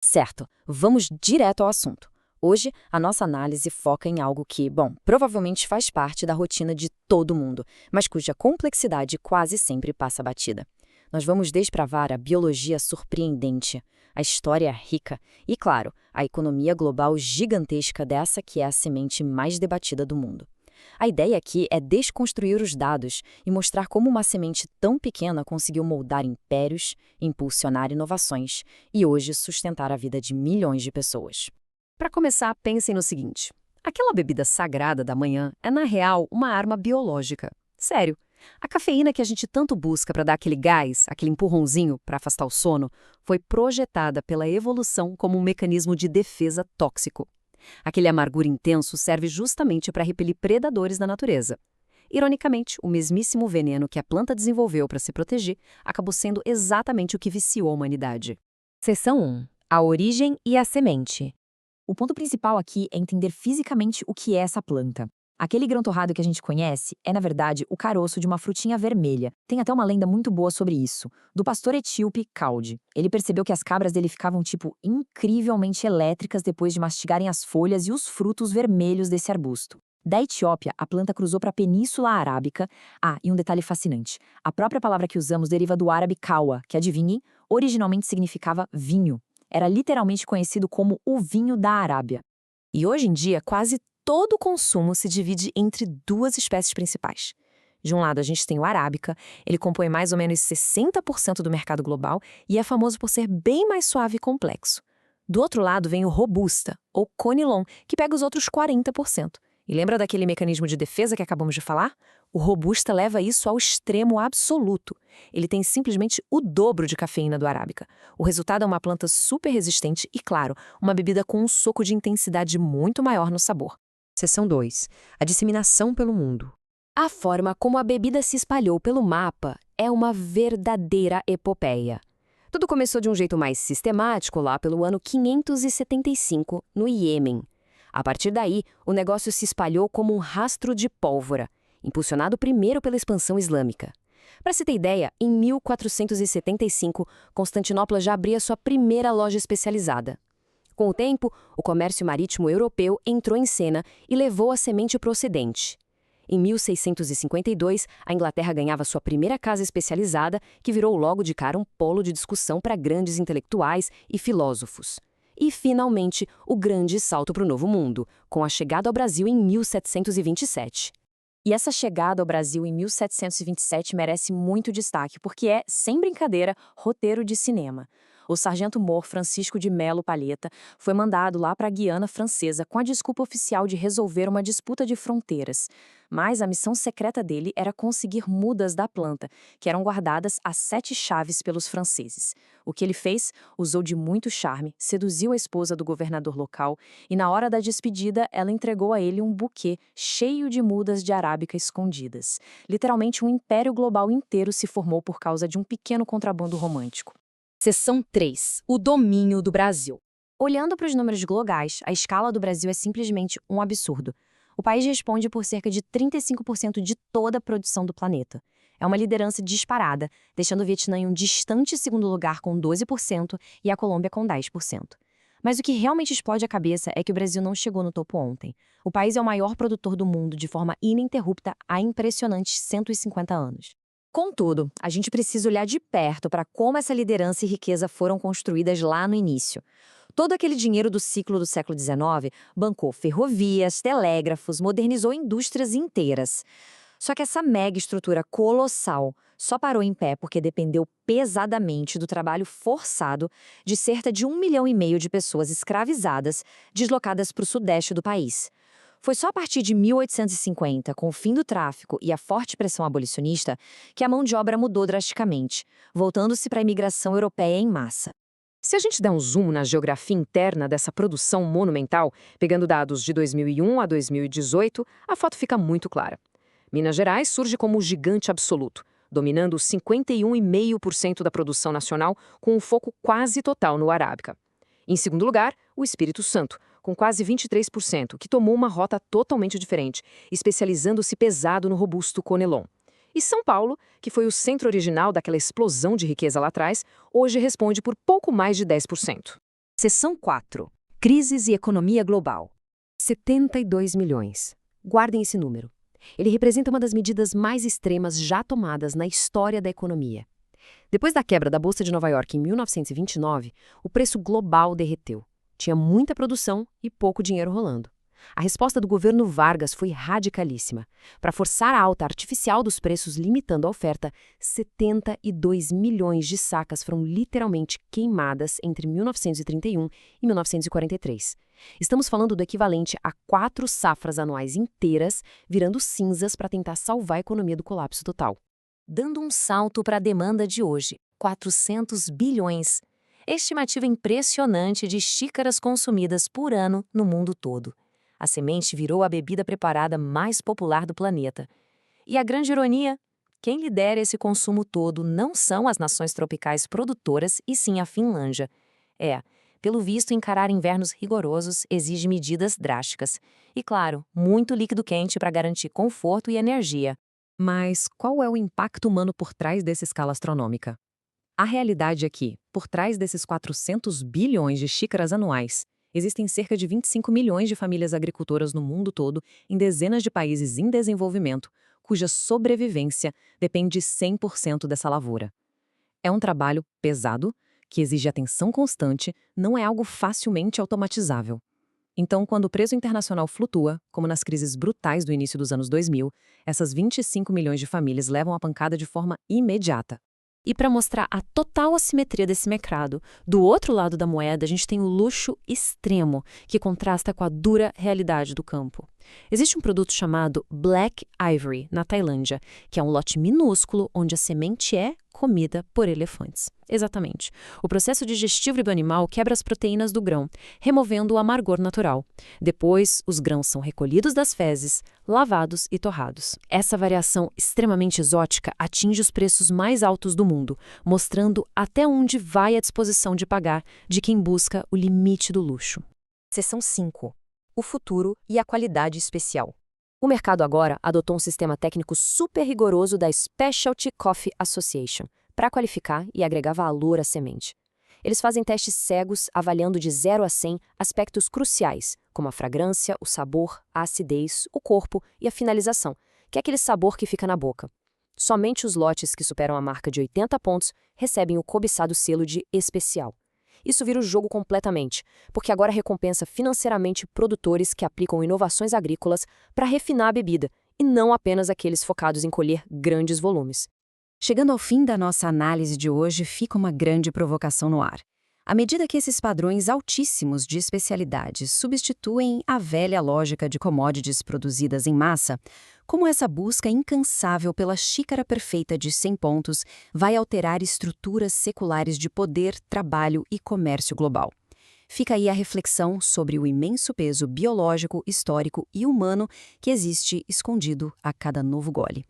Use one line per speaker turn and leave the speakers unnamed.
Certo, vamos direto ao assunto. Hoje, a nossa análise foca em algo que, bom, provavelmente faz parte da rotina de todo mundo, mas cuja complexidade quase sempre passa batida. Nós vamos desbravar a biologia surpreendente, a história rica e, claro, a economia global gigantesca dessa que é a semente mais debatida do mundo. A ideia aqui é desconstruir os dados e mostrar como uma semente tão pequena conseguiu moldar impérios, impulsionar inovações e hoje sustentar a vida de milhões de pessoas. Para começar, pensem no seguinte: aquela bebida sagrada da manhã é, na real, uma arma biológica. Sério. A cafeína que a gente tanto busca para dar aquele gás, aquele empurrãozinho para afastar o sono, foi projetada pela evolução como um mecanismo de defesa tóxico. Aquele amargor intenso serve justamente para repelir predadores da natureza. Ironicamente, o mesmíssimo veneno que a planta desenvolveu para se proteger acabou sendo exatamente o que viciou a humanidade.
Seção 1. A origem e a semente. O ponto principal aqui é entender fisicamente o que é essa planta. Aquele grão torrado que a gente conhece é, na verdade, o caroço de uma frutinha vermelha. Tem até uma lenda muito boa sobre isso, do pastor etíope Caldi. Ele percebeu que as cabras dele ficavam, incrivelmente elétricas depois de mastigarem as folhas e os frutos vermelhos desse arbusto. Da Etiópia, a planta cruzou para a Península Arábica. Ah, e um detalhe fascinante. A própria palavra que usamos deriva do árabe kawa, que, adivinhem, originalmente significava vinho. Era literalmente conhecido como o vinho da Arábia. E hoje em dia, quase todo o consumo se divide entre duas espécies principais. De um lado, a gente tem o arábica, ele compõe mais ou menos 60% do mercado global e é famoso por ser bem mais suave e complexo. Do outro lado vem o robusta, ou conilon, que pega os outros 40%. E lembra daquele mecanismo de defesa que acabamos de falar? O robusta leva isso ao extremo absoluto. Ele tem simplesmente o dobro de cafeína do arábica. O resultado é uma planta super resistente e, claro, uma bebida com um soco de intensidade muito maior no sabor.
Seção 2. A disseminação pelo mundo.
A forma como a bebida se espalhou pelo mapa é uma verdadeira epopeia. Tudo começou de um jeito mais sistemático lá pelo ano 575, no Iêmen. A partir daí, o negócio se espalhou como um rastro de pólvora, impulsionado primeiro pela expansão islâmica. Para se ter ideia, em 1475, Constantinopla já abria sua primeira loja especializada. Com o tempo, o comércio marítimo europeu entrou em cena e levou a semente para o Ocidente. Em 1652, a Inglaterra ganhava sua primeira casa especializada, que virou logo de cara um polo de discussão para grandes intelectuais e filósofos. E, finalmente, o grande salto para o Novo Mundo, com a chegada ao Brasil em 1727.
E essa chegada ao Brasil em 1727 merece muito destaque, porque é, sem brincadeira, roteiro de cinema. O sargento-mor Francisco de Melo Palheta foi mandado lá para a Guiana Francesa com a desculpa oficial de resolver uma disputa de fronteiras. Mas a missão secreta dele era conseguir mudas da planta, que eram guardadas às 7 chaves pelos franceses. O que ele fez? Usou de muito charme, seduziu a esposa do governador local e, na hora da despedida, ela entregou a ele um buquê cheio de mudas de arábica escondidas. Literalmente, um império global inteiro se formou por causa de um pequeno contrabando romântico.
Seção 3. O domínio do Brasil.
Olhando para os números globais, a escala do Brasil é simplesmente um absurdo. O país responde por cerca de 35% de toda a produção do planeta. É uma liderança disparada, deixando o Vietnã em um distante segundo lugar com 12% e a Colômbia com 10%. Mas o que realmente explode a cabeça é que o Brasil não chegou no topo ontem. O país é o maior produtor do mundo de forma ininterrupta há impressionantes 150 anos. Contudo, a gente precisa olhar de perto para como essa liderança e riqueza foram construídas lá no início. Todo aquele dinheiro do ciclo do século XIX bancou ferrovias, telégrafos, modernizou indústrias inteiras. Só que essa mega estrutura colossal só parou em pé porque dependeu pesadamente do trabalho forçado de cerca de 1,5 milhão de pessoas escravizadas deslocadas para o sudeste do país. Foi só a partir de 1850, com o fim do tráfico e a forte pressão abolicionista, que a mão de obra mudou drasticamente, voltando-se para a imigração europeia em massa.
Se a gente der um zoom na geografia interna dessa produção monumental, pegando dados de 2001 a 2018, a foto fica muito clara. Minas Gerais surge como o gigante absoluto, dominando 51,5% da produção nacional, com um foco quase total no arábica. Em segundo lugar, o Espírito Santo, com quase 23%, que tomou uma rota totalmente diferente, especializando-se pesado no robusto conilon. E São Paulo, que foi o centro original daquela explosão de riqueza lá atrás, hoje responde por pouco mais de 10%.
Seção 4. Crises e economia global.
72 milhões. Guardem esse número. Ele representa uma das medidas mais extremas já tomadas na história da economia. Depois da quebra da Bolsa de Nova York em 1929, o preço global derreteu. Tinha muita produção e pouco dinheiro rolando. A resposta do governo Vargas foi radicalíssima. Para forçar a alta artificial dos preços limitando a oferta, 72 milhões de sacas foram literalmente queimadas entre 1931 e 1943. Estamos falando do equivalente a 4 safras anuais inteiras virando cinzas para tentar salvar a economia do colapso total.
Dando um salto para a demanda de hoje, 400 bilhões. Estimativa impressionante de xícaras consumidas por ano no mundo todo. A semente virou a bebida preparada mais popular do planeta. E a grande ironia? Quem lidera esse consumo todo não são as nações tropicais produtoras, e sim a Finlândia. Pelo visto, encarar invernos rigorosos exige medidas drásticas. E, claro, muito líquido quente para garantir conforto e energia.
Mas qual é o impacto humano por trás dessa escala astronômica? A realidade é que, por trás desses 400 bilhões de xícaras anuais, existem cerca de 25 milhões de famílias agricultoras no mundo todo, em dezenas de países em desenvolvimento, cuja sobrevivência depende 100% dessa lavoura. É um trabalho pesado, que exige atenção constante, não é algo facilmente automatizável. Então, quando o preço internacional flutua, como nas crises brutais do início dos anos 2000, essas 25 milhões de famílias levam a pancada de forma imediata.
E para mostrar a total assimetria desse mercado, do outro lado da moeda a gente tem o luxo extremo, que contrasta com a dura realidade do campo. Existe um produto chamado Black Ivory, na Tailândia, que é um lote minúsculo onde a semente é comida por elefantes. Exatamente. O processo digestivo do animal quebra as proteínas do grão, removendo o amargor natural. Depois, os grãos são recolhidos das fezes, lavados e torrados. Essa variação extremamente exótica atinge os preços mais altos do mundo, mostrando até onde vai a disposição de pagar de quem busca o limite do luxo.
Seção 5. O futuro e a qualidade especial.
O mercado agora adotou um sistema técnico super rigoroso da Specialty Coffee Association para qualificar e agregar valor à semente. Eles fazem testes cegos, avaliando de 0 a 100 aspectos cruciais, como a fragrância, o sabor, a acidez, o corpo e a finalização, que é aquele sabor que fica na boca. Somente os lotes que superam a marca de 80 pontos recebem o cobiçado selo de especial. Isso vira o jogo completamente, porque agora recompensa financeiramente produtores que aplicam inovações agrícolas para refinar a bebida, e não apenas aqueles focados em colher grandes volumes.
Chegando ao fim da nossa análise de hoje, fica uma grande provocação no ar. À medida que esses padrões altíssimos de especialidades substituem a velha lógica de commodities produzidas em massa, como essa busca incansável pela xícara perfeita de 100 pontos vai alterar estruturas seculares de poder, trabalho e comércio global. Fica aí a reflexão sobre o imenso peso biológico, histórico e humano que existe escondido a cada novo gole.